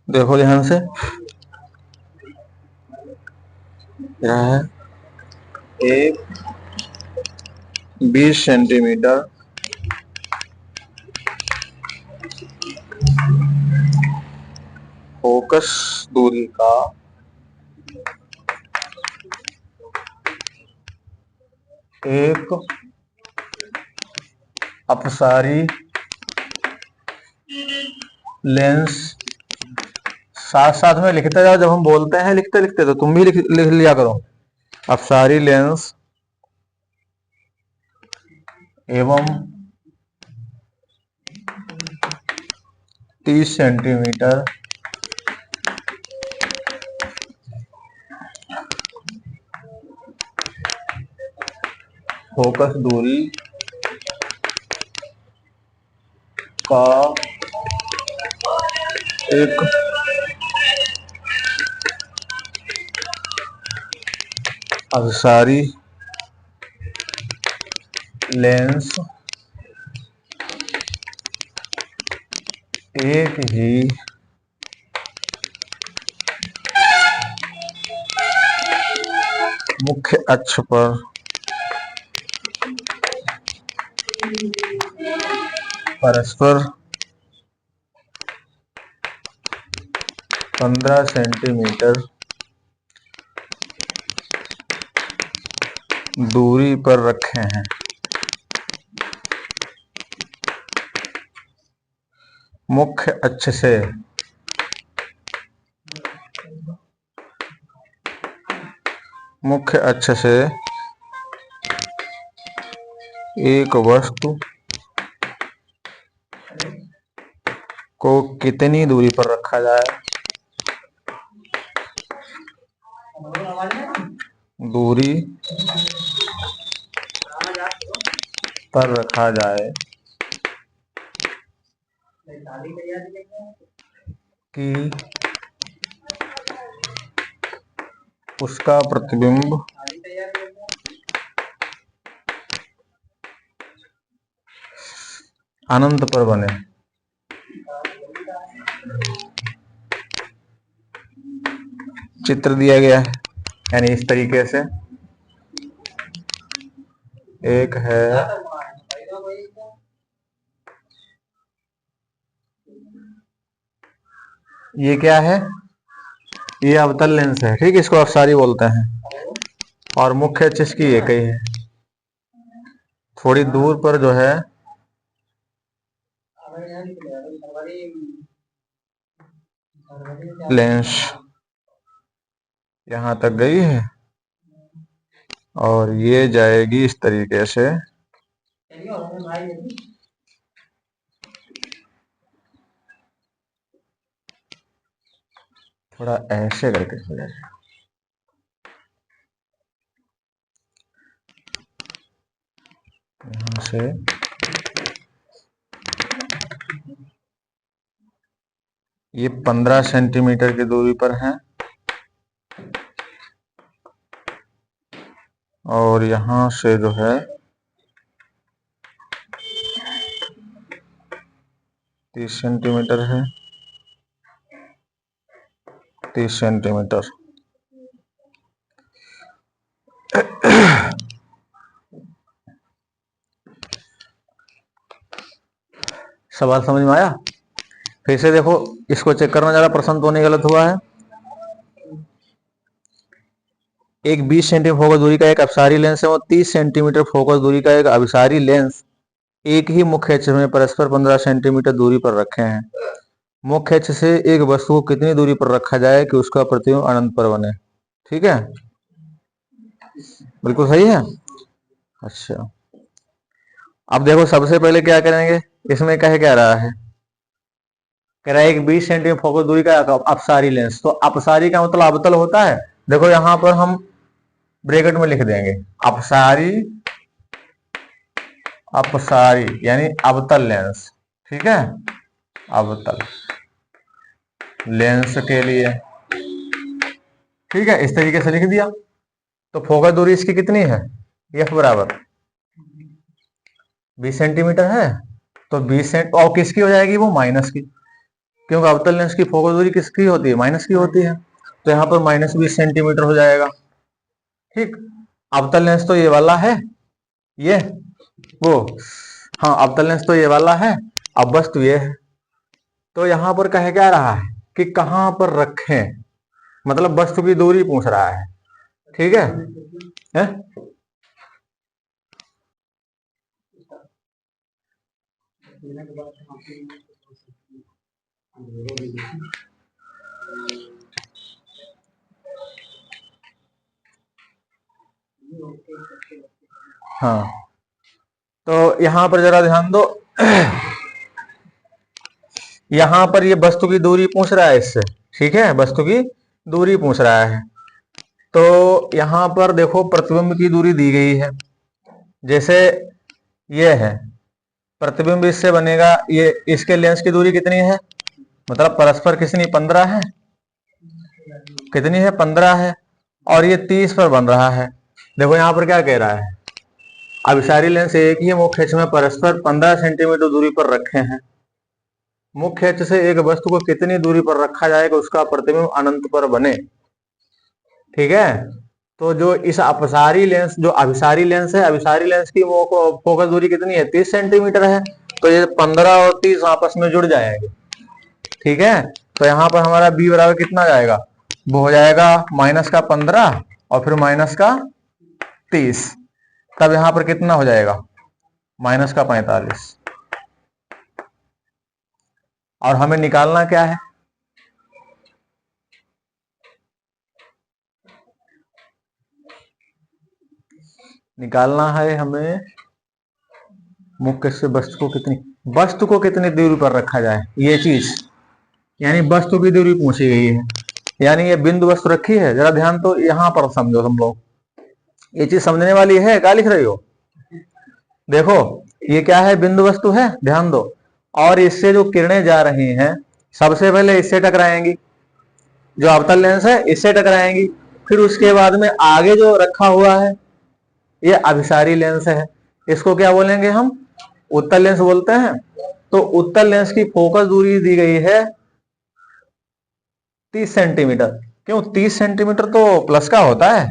देखो ध्यान से, क्या है, एक 20 सेंटीमीटर फोकस दूरी का एक अपसारी लेंस, साथ साथ में लिखते जाओ, जब हम बोलते हैं लिखते लिखते तो तुम भी लिख लिया करो। अपसारी लेंस एवं 30 सेंटीमीटर फोकस दूरी का एक अपसारी लेंस एक ही मुख्य अक्ष पर परस्पर 15 सेंटीमीटर दूरी पर रखे हैं। मुख्य अक्ष से एक वस्तु को कितनी दूरी पर रखा जाए, दूरी पर रखा जाए कि उसका प्रतिबिंब अनंत पर बने। चित्र दिया गया है, यानी इस तरीके से एक है, ये क्या है, ये अवतल लेंस है, ठीक है, इसको अपसारी बोलते हैं। और मुख्य अक्ष इसकी एक ही है, थोड़ी दूर पर जो है लेंस यहां तक गई है और ये जाएगी इस तरीके से, थोड़ा ऐसे करके हो जाएगा। यहां से ये 15 सेंटीमीटर की दूरी पर है और यहां से जो है 30 सेंटीमीटर है, 30 सेंटीमीटर। सवाल समझ में आया? फिर से देखो, इसको चेक करना, जरा प्रश्न तो नहीं गलत हुआ है। एक 20 सेंटीमीटर फोकस दूरी का एक अपसारी लेंस है और 30 सेंटीमीटर फोकस दूरी का एक अभिसारी लेंस एक ही मुख्य अक्ष में परस्पर 15 सेंटीमीटर दूरी पर रखे हैं। मुख्य अक्ष से एक वस्तु को कितनी दूरी पर रखा जाए कि उसका प्रतिबिंब अनंत पर बने। ठीक है, बिल्कुल सही है। अच्छा, अब देखो सबसे पहले क्या करेंगे, इसमें कह क्या रहा है, कह रहा है एक 20 सेंटीमीटर फोकस दूरी का अपसारी लेंस। तो अपसारी का मतलब अवतल होता है। देखो यहां पर हम ब्रैकेट में लिख देंगे अपसारी, अपसारी यानी अवतल लेंस, ठीक है, अवतल लेंस के लिए, ठीक है, इस तरीके से लिख दिया। तो फोकस दूरी इसकी कितनी है, एफ बराबर 20 सेंटीमीटर है, तो 20 सेंट और किसकी हो जाएगी, वो माइनस की, क्योंकि अवतल लेंस की फोकस दूरी किसकी होती है? माइनस की होती है। तो यहाँ पर -20 सेंटीमीटर हो जाएगा। ठीक, अवतल लेंस तो ये वाला है, ये वो, हाँ अवतल लेंस तो ये वाला है, अब वस्तु ये है। तो यहाँ पर कह क्या रहा है कि कहाँ पर रखें, मतलब वस्तु की दूरी पूछ रहा है। ठीक है? हाँ, तो यहां पर जरा ध्यान दो। यहां पर ये वस्तु की दूरी पूछ रहा है इससे। ठीक है, वस्तु की दूरी पूछ रहा है। तो यहां पर देखो प्रतिबिंब की दूरी दी गई है, जैसे ये है प्रतिबिंब, इससे बनेगा ये, इसके लेंस की दूरी कितनी है, मतलब परस्पर कितनी, 15 है, कितनी है, 15 है, और ये 30 पर बन रहा है। देखो यहां पर क्या कह रहा है, अभिसारी लेंस एक ही मुख्य अक्ष में परस्पर 15 सेंटीमीटर दूरी पर रखे हैं। मुख्य अक्ष से एक वस्तु को कितनी दूरी पर रखा जाएगा उसका प्रतिबिंब अनंत पर बने। ठीक है, तो जो इस अपसारी लेंस, जो अभिसारी लेंस है, अभिसारी लेंस की फोकस दूरी कितनी है, 30 सेंटीमीटर है। तो ये 15 और 30 आपस में जुड़ जाएंगे। ठीक है, तो यहाँ पर हमारा बी बराबर कितना जाएगा, वो हो जाएगा -15 और फिर -30, तब यहाँ पर कितना हो जाएगा, -45। और हमें निकालना क्या है, निकालना है हमें मुख्य से वस्तु को कितनी दूरी पर रखा जाए, ये चीज, यानी वस्तु की दूरी पूछी गई है। यानी ये बिंदु वस्तु रखी है, जरा ध्यान तो यहां पर समझो तुम लोग, ये चीज समझने वाली है। क्या लिख रही हो, देखो ये क्या है, बिंदु वस्तु है, ध्यान दो, और इससे जो किरणें जा रही हैं सबसे पहले इससे टकराएंगी, जो अवतल लेंस है इससे टकराएंगी, फिर उसके बाद में आगे जो रखा हुआ है ये अभिसारी लेंस है, इसको क्या बोलेंगे हम, उत्तल लेंस बोलते हैं। तो उत्तल लेंस की फोकस दूरी दी गई है 30 सेंटीमीटर। क्यों 30 सेंटीमीटर तो प्लस का होता है,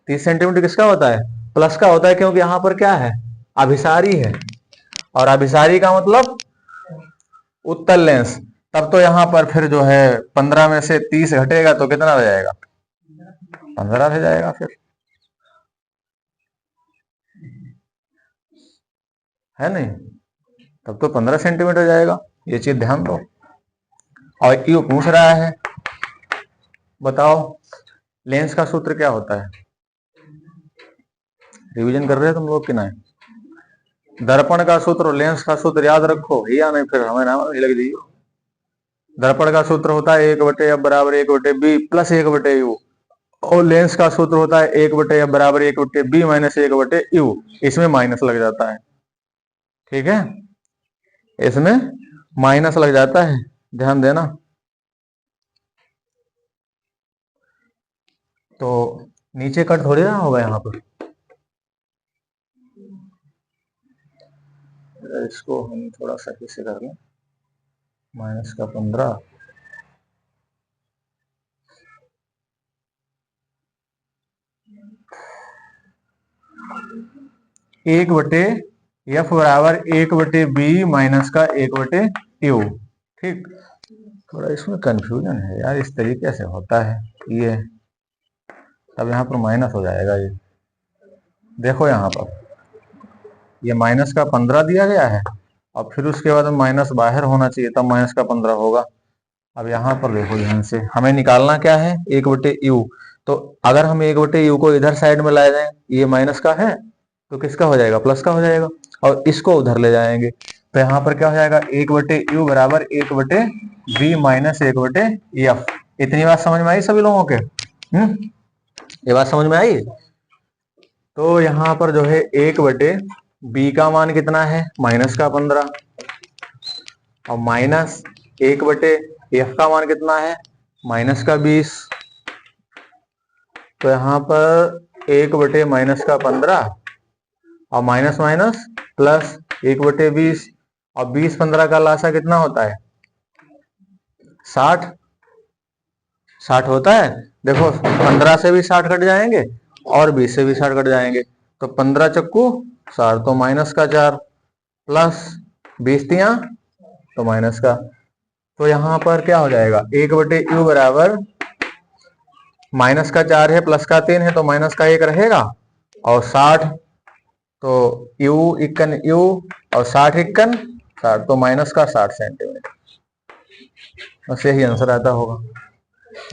30 सेंटीमीटर किसका होता है, प्लस का होता है, क्योंकि यहां पर क्या है, अभिसारी है, और अभिसारी का मतलब उत्तल लेंस। तब तो यहां पर फिर जो है 15 में से 30 घटेगा तो कितना रह जाएगा, 15 रह जाएगा फिर, है नहीं, तब तो 15 सेंटीमीटर जाएगा, ये चीज ध्यान दो। और क्यों पूछ रहा है, बताओ लेंस का सूत्र क्या होता है, रिवीजन कर रहे हैं तुम लोग कि नहीं, दर्पण का सूत्र और लेंस का सूत्र याद रखो, या नहीं फिर हमें नाम लग जाइए। दर्पण का सूत्र होता है 1/f बराबर 1/b प्लस 1/u, और लेंस का सूत्र होता है 1/f बराबर 1/b माइनस 1/u, इसमें माइनस लग जाता है। ठीक है, इसमें माइनस लग जाता है, ध्यान देना। तो नीचे कट थोड़ी ना होगा यहाँ पर, इसको हम थोड़ा सा कैसे कर लें, -15 1/f बराबर 1/b माइनस का 1/u। ठीक, थोड़ा इसमें कंफ्यूजन है यार, इस तरीके से होता है ये, तब यहाँ पर माइनस हो जाएगा ये, देखो यहाँ पर ये -15 दिया गया है, और फिर उसके बाद माइनस बाहर होना चाहिए, तब -15 होगा। अब यहाँ पर देखो ध्यान से, हमें निकालना क्या है, 1/u। तो अगर हम 1/u को इधर साइड में लाए जाए, ये माइनस का है तो किसका हो जाएगा, प्लस का हो जाएगा, और इसको उधर ले जाएंगे तो यहाँ पर क्या हो जाएगा, 1/u बराबर 1/b माइनस 1/f। इतनी बात समझ में आई सभी लोगों के, ये बात समझ में आई। तो यहाँ पर जो है 1/b का मान कितना है, -15, और माइनस 1/f का मान कितना है, -20। तो यहाँ पर 1/-15 और माइनस माइनस प्लस 1/20, और 20 15 का लासा कितना होता है, 60 60 होता है। देखो 15 से भी 60 कट जाएंगे और 20 से भी 60 कट जाएंगे, तो 15 चक्कू 60, तो माइनस का 4 प्लस 20 तिया तो माइनस का। तो यहां पर क्या हो जाएगा, 1/u बराबर माइनस का 4 है प्लस का 3 है तो माइनस का 1 रहेगा, और 60 तो u इक्कन u और 60 इक्कन 60 तो माइनस का 60 सेंटीमीटर। बस यही आंसर आता होगा।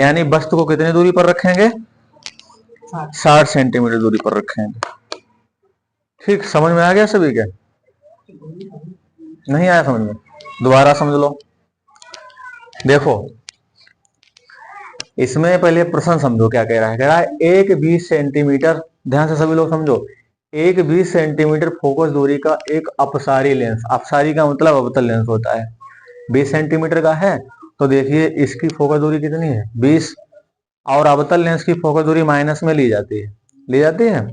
यानी वस्तु को कितनी दूरी पर रखेंगे, 60 सेंटीमीटर दूरी पर रखेंगे। ठीक, समझ में आ गया सभी के? नहीं आया समझ में? दोबारा समझ लो। देखो इसमें पहले प्रश्न समझो क्या कह रहा है। कह रहा है एक 20 सेंटीमीटर, ध्यान से सभी लोग समझो, एक 20 सेंटीमीटर फोकस दूरी का एक अपसारी लेंस, अपसारी का मतलब अवतल लेंस होता है, 20 सेंटीमीटर का है। तो देखिए इसकी फोकस दूरी कितनी है, 20, और अवतल लेंस की फोकस दूरी माइनस में ली जाती है, ली जाती है।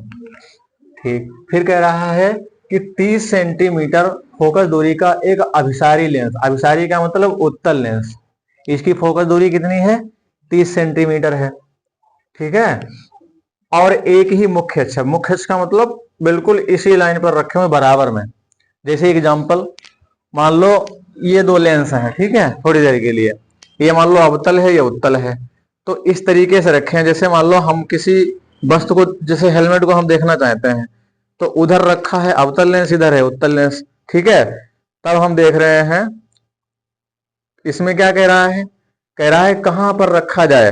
ठीक, फिर कह रहा है कि 30 सेंटीमीटर फोकस दूरी का एक अभिसारी लेंस, अभिसारी का मतलब उत्तल लेंस, इसकी फोकस दूरी कितनी है, 30 सेंटीमीटर है। ठीक है, और एक ही मुख्य अक्ष, मुख्य अक्ष का मतलब बिल्कुल इसी लाइन पर रखे हुए बराबर में। जैसे एग्जांपल मान लो ये दो लेंस हैं, ठीक है, थोड़ी देर के लिए, ये मान लो अवतल है, ये उत्तल है, तो इस तरीके से रखें जैसे मान लो हम किसी वस्तु को, जैसे हेलमेट को हम देखना चाहते हैं, तो उधर रखा है अवतल लेंस, इधर है उत्तल लेंस, ठीक है। तब हम देख रहे हैं इसमें क्या कह रहा है, कह रहा है कहां पर रखा जाए,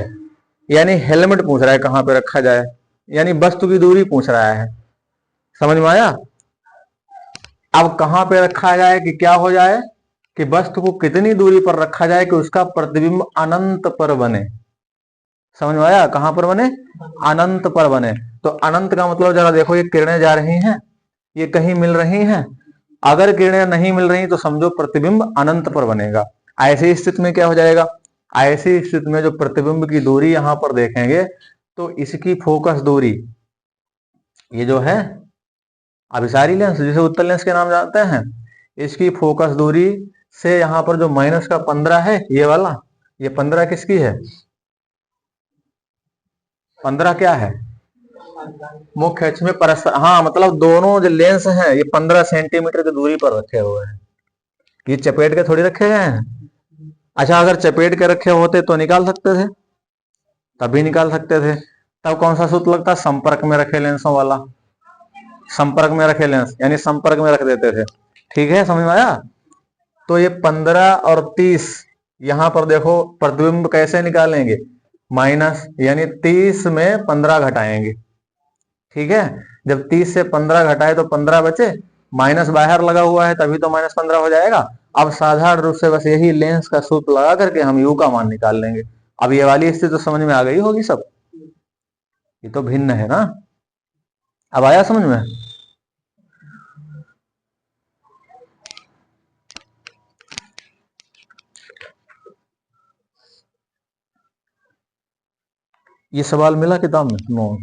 यानी हेलमेट पूछ रहा है कहां पर रखा जाए, यानी वस्तु की दूरी पूछ रहा है। समझ में आया? अब कहां पे रखा जाए कि क्या हो जाए, कि वस्तु को कितनी दूरी पर रखा जाए कि उसका प्रतिबिंब अनंत पर बने। समझ में आया? कहां पर बने, अनंत पर बने। तो अनंत का मतलब जरा देखो, ये किरणें जा रही हैं, ये कहीं मिल रही हैं, अगर किरणें नहीं मिल रही तो समझो प्रतिबिंब अनंत पर बनेगा। ऐसी स्थिति में क्या हो जाएगा, ऐसी स्थिति में जो प्रतिबिंब की दूरी यहां पर देखेंगे तो इसकी फोकस दूरी, ये जो है अभिसारी लेंस जिसे उत्तल लेंस के नाम जानते हैं, इसकी फोकस दूरी से यहां पर जो माइनस का 15 है, ये वाला, ये 15 किसकी है, 15 क्या है, मुख्य अक्ष में परस्पर, हाँ मतलब दोनों जो लेंस हैं ये 15 सेंटीमीटर की दूरी पर रखे हुए हैं, ये चपेट के थोड़ी रखे गए हैं। अच्छा अगर चपेट के रखे होते तो निकाल सकते थे, तभी निकाल सकते थे। तब कौन सा सूत्र लगता, संपर्क में रखे लेंसों वाला, संपर्क में रखे लेंस यानी संपर्क में रख देते थे। ठीक है, समझ में आया? तो ये 15 और 30, यहां पर देखो प्रतिबिंब कैसे निकालेंगे, माइनस, यानी 30 में 15 घटाएंगे। ठीक है, जब 30 से 15 घटाए तो 15 बचे, माइनस बाहर लगा हुआ है तभी तो माइनस 15 हो जाएगा। अब साधारण रूप से बस यही लेंस का सूत्र लगा करके हम यू का मान निकाल लेंगे। अब ये वाली स्थिति तो समझ में आ गई होगी सब, ये तो भिन्न है ना, अब आया समझ में? ये सवाल मिला किताब में? नो,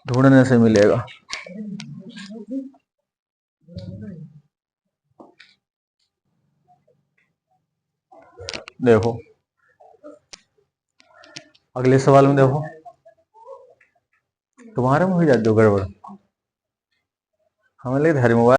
ढूंढने से मिलेगा। देखो अगले सवाल में देखो, तुम्हारे में हो जाती हो गड़बड़, हमें लगे हमारे मोबाइल